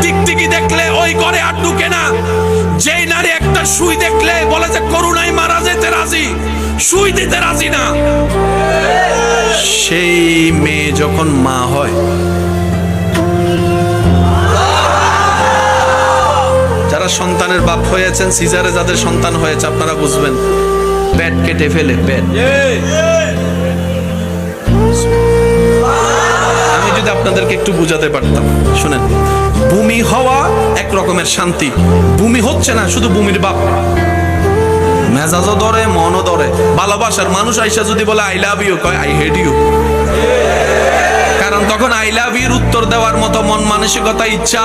টিকটিকি দেখলে ওই ঘরে আর ঢুকে না। যেই নারী একটা সুই দেখলে বলে যে করুণায় মারা যেতে রাজি, সুই দিতে রাজি না, সেই মেয়ে যখন মা হয়, যারা সন্তানের বাপ হয়েছেন, সিজারে যাদের সন্তান হয়েছে আপনারা বুঝবেন, পেট কেটে ফেলে পেট। আমি যদি আপনাদেরকে একটু বুঝাতে পারতাম, শুনেন, ভূমি হওয়া এক রকমের শান্তি, ভূমি হচ্ছে না শুধু ভূমির বাপ, মেজাজও ধরে, মনও ধরে। ভালোবাসার মানুষ আইসা যদি বলে আই লাভ ইউ, কয় আই হেট ইউ, কারণ তখন আই লাভ ইউর উত্তর দেওয়ার মতো মন মানসিকতা, ইচ্ছা।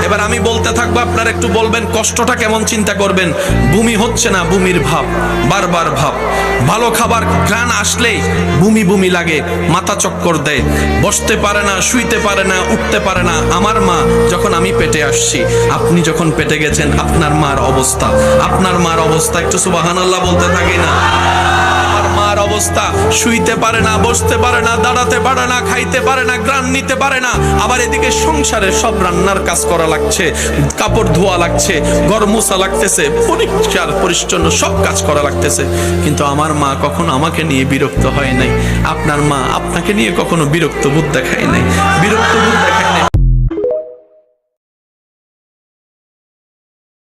এবার আমি বলতে থাকবো, আপনারা একটু বলবেন কষ্টটা কেমন, চিন্তা করবেন। ভূমি হচ্ছে না, ভূমির ভাব, বারবার ভাব। ভালো খাবার ঘ্রাণ আসলেই ভূমি ভূমি লাগে, মাথা চক্কর দেয়, বসতে পারে না, শুইতে পারে না, উঠতে পারে না। আমার মা যখন আমি পেটে আসছি, আপনি যখন পেটে গেছেন, আপনার মার অবস্থা, আপনার মার অবস্থা, একটু সুবহানাল্লাহ বলতে থাকি না। মার অবস্থা, শুইতে পারে না, বসতে পারে না, দাঁড়াতে পারে না, খাইতে পারে না, ঘ্রাণ নিতে পারে না। আবার এদিকে সংসারে সব রান্নার কাজ করা লাগছে, কাপড় ধোয়া লাগছে, ঘর মোছা লাগতেছে, পরিষ্কার পরিচ্ছন্ন সব কাজ করা লাগতেছে। কিন্তু আমার মা কখনো আমাকে নিয়ে বিরক্ত হয় নাই। আপনার মা আপনাকে নিয়ে কখনো বিরক্ত বোধ দেখায় নাই, বিরক্ত বোধ দেখায় নাই।